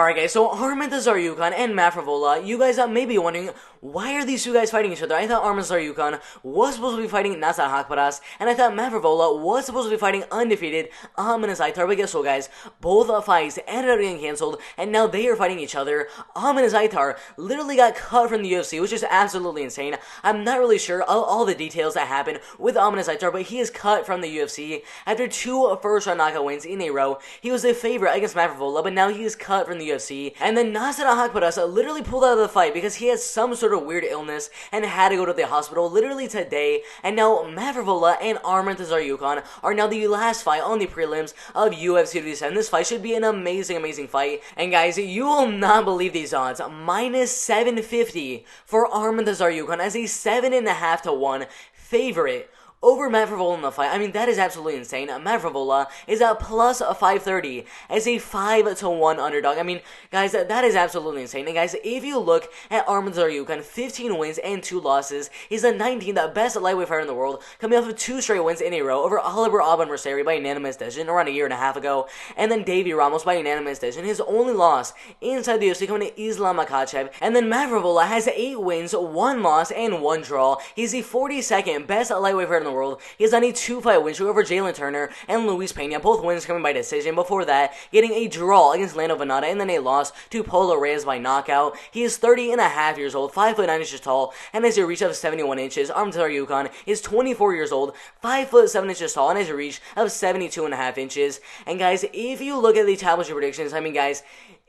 Alright guys, so Arman Tsarukyan and Matt Frevola, you guys may be wondering, why are these two guys fighting each other? I thought Arman Tsarukyan was supposed to be fighting Nasa Hakparas, and I thought Matt Frevola was supposed to be fighting undefeated Arman Zaitar, but guess what guys, both fights ended up getting cancelled, and now they are fighting each other. Arman Zaitar literally got cut from the UFC, which is absolutely insane. I'm not really sure all the details that happened with Arman Zaitar, but he is cut from the UFC after two first-round knockout wins in a row. He was a favorite against Matt Frevola, but now he is cut from the UFC, and then Nasser Hakparas literally pulled out of the fight because he has some sort of weird illness and had to go to the hospital literally today, and now Matt Frevola and Arman Tsarukyan are now the last fight on the prelims of UFC 287. This fight should be an amazing fight, and guys, you will not believe these odds. Minus 750 for Arman Tsarukyan as a 7.5 to 1 favorite over Matt Frevola in the fight. I mean, that is absolutely insane. Matt Frevola is at plus 530 as a 5 to 1 underdog. I mean, guys, that is absolutely insane. And guys, if you look at Arman Tsarukyan, 15 wins and 2 losses. He's the 19th best lightweight fighter in the world, coming off of 2 straight wins in a row over Oliver Aubin-Mercier by unanimous decision around a year and a half ago, and then Davey Ramos by unanimous decision. His only loss inside the UFC coming to Islam Makhachev. And then Matt Frevola has 8 wins, 1 loss, and 1 draw. He's the 42nd best lightweight fighter in the world. He has done a 2-fight win streak over Jalen Turner and Luis Pena, both wins coming by decision. Before that, getting a draw against Lando Venata and then a loss to Polo Reyes by knockout. He is 30.5 years old, 5'9" tall, and has a reach of 71 inches. Arman Tsarukyan is 24 years old, 5'7" tall, and has a reach of 72.5 inches. And guys, if you look at the establishment predictions, I mean guys,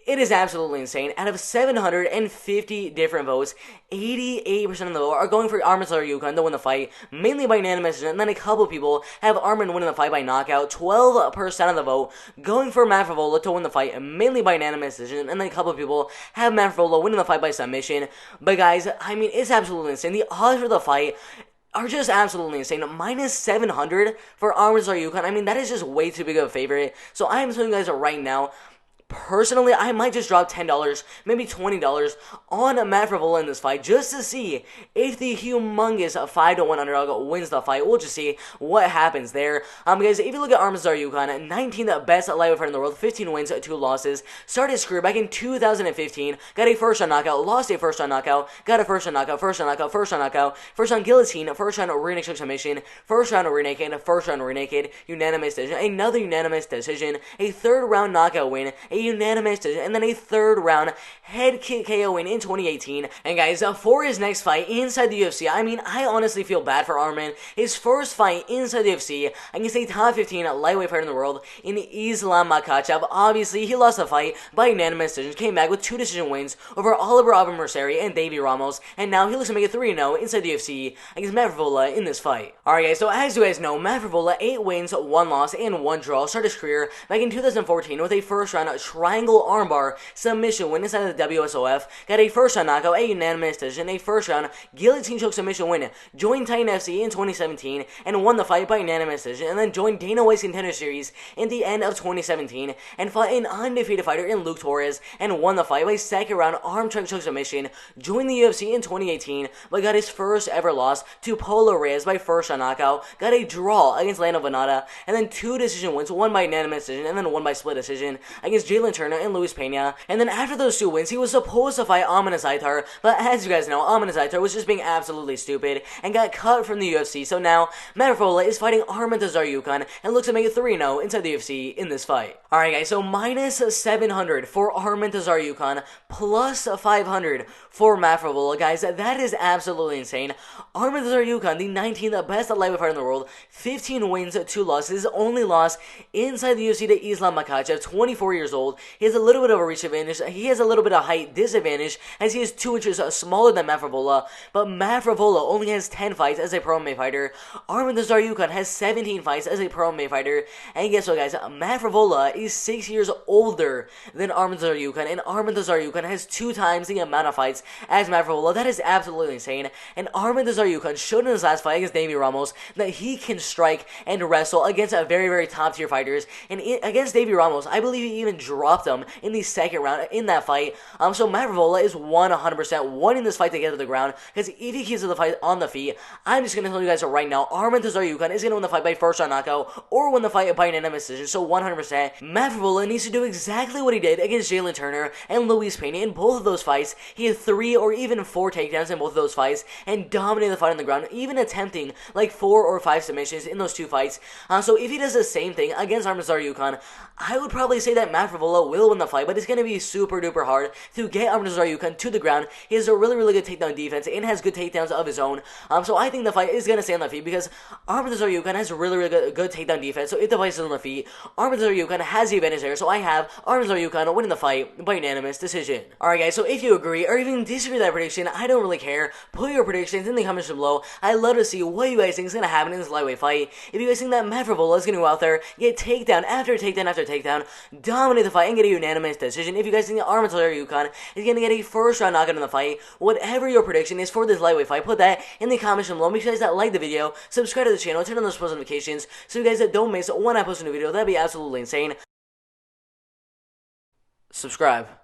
it is absolutely insane. Out of 750 different votes, 88% of the vote are going for Arman Tsarukyan to win the fight, mainly by unanimous decision, and then a couple people have Arman winning the fight by knockout. 12% of the vote going for Matt Frevola to win the fight, mainly by unanimous decision, and then a couple people have Matt Frevola winning the fight by submission. But guys, I mean, it's absolutely insane. The odds for the fight are just absolutely insane. Minus 700 for Arman Tsarukyan. I mean, that is just way too big of a favorite. So I am telling you guys right now, personally, I might just drop $10, maybe $20 on Matt Frevola in this fight just to see if the humongous 5 to 1 underdog wins the fight. We'll just see what happens there. Guys, if you look at Arman Tsarukyan, 19th best lightweight fighter in the world, 15 wins, 2 losses. Started his career back in 2015, got a first round knockout, lost a first round knockout, got a first round knockout, first round knockout, first round knockout, first round guillotine, first round rear naked submission, first round rear naked, first round rear naked, unanimous decision, another unanimous decision, a third round knockout win, a unanimous decision, and then a third round head kick KO win in 2018. And guys, for his next fight inside the UFC, I mean, I honestly feel bad for Arman. His first fight inside the UFC against a top 15 lightweight fighter in the world in Islam Makhachev. Obviously, he lost the fight by unanimous decision, came back with 2 decision wins over Oliver Aubin-Mercier and Davey Ramos, and now he looks to make it 3-0 inside the UFC against Matt Frevola in this fight. Alright guys, so as you guys know, Matt Frevola, 8 wins, 1 loss, and 1 draw. Started his career back in 2014 with a first round triangle armbar submission win inside of the WSOF. Got a first round knockout, a unanimous decision, a first round guillotine choke submission win. Joined Titan FC in 2017 and won the fight by unanimous decision, and then joined Dana White's Contender Series in the end of 2017 and fought an undefeated fighter in Luke Torres and won the fight by second round arm choke submission. Joined the UFC in 2018 but got his first ever loss to Polo Reyes by first round knockout. Got a draw against Lando Venata, and then 2 decision wins, one by unanimous decision and then one by split decision against Jalen Turner and Luis Pena. And then after those 2 wins, he was supposed to fight Arman Zaitar, but as you guys know, Arman Zaitar was just being absolutely stupid and got cut from the UFC. So now Matt Frevola is fighting Arman Tsarukyan and looks to make it 3-0 inside the UFC in this fight. Alright guys, so minus 700 for Arman Tsarukyan, plus 500 for Matt Frevola. Guys, that is absolutely insane. Arman Tsarukyan, the 19th best lightweight fighter in the world, 15 wins, 2 losses. His only loss inside the UFC to Islam Makhachev, 24 years old. He has a little bit of a reach advantage. He has a little bit of height disadvantage as he is 2 inches smaller than Matt Frevola, but Matt Frevola only has 10 fights as a pro MMA fighter. Arman Tsarukyan has 17 fights as a pro MMA fighter, and guess what guys, Matt Frevola is 6 years older than Arman Tsarukyan, and Arman Tsarukyan has 2 times the amount of fights as Matt Frevola. That is absolutely insane, and Arman Tsarukyan showed in his last fight against Davey Ramos that he can strike and wrestle against very top tier fighters, and against Davey Ramos, I believe he even dropped him in the second round in that fight. So Matt Frevola is 100% winning this fight to get to the ground, because if he keeps the fight on the feet, I'm just going to tell you guys right now, Arman Tsarukyan is going to win the fight by first round knockout or win the fight by unanimous decision. So 100%, Matt Frevola needs to do exactly what he did against Jalen Turner and Luis Pena in both of those fights. He had 3 or even 4 takedowns in both of those fights and dominated the fight on the ground, even attempting like 4 or 5 submissions in those 2 fights. So if he does the same thing against Arman Tsarukyan, I would probably say that Matt Frevola will win the fight, but it's going to be super duper hard to get Arman Tsarukyan to the ground. He has a really good takedown defense and has good takedowns of his own. So I think the fight is going to stay on the feet because Arman Tsarukyan has really good takedown defense. So if the fight is on the feet, Arman Tsarukyan has the advantage there. So I have Arman Tsarukyan winning the fight by unanimous decision. Alright guys, so if you agree or even disagree with that prediction, I don't really care. Put your predictions in the comments below. I'd love to see what you guys think is going to happen in this lightweight fight. If you guys think that Matt Frevola is going to go out there, get takedown after takedown after takedown, dominate the fight, and get a unanimous decision. If you guys think that Arman Tsarukyan is going to get a first round knockout in the fight, whatever your prediction is for this lightweight fight, put that in the comments below. Make sure you guys that like the video, subscribe to the channel, turn on those post notifications so you guys that don't miss when I post a new video. That'd be absolutely insane. Subscribe.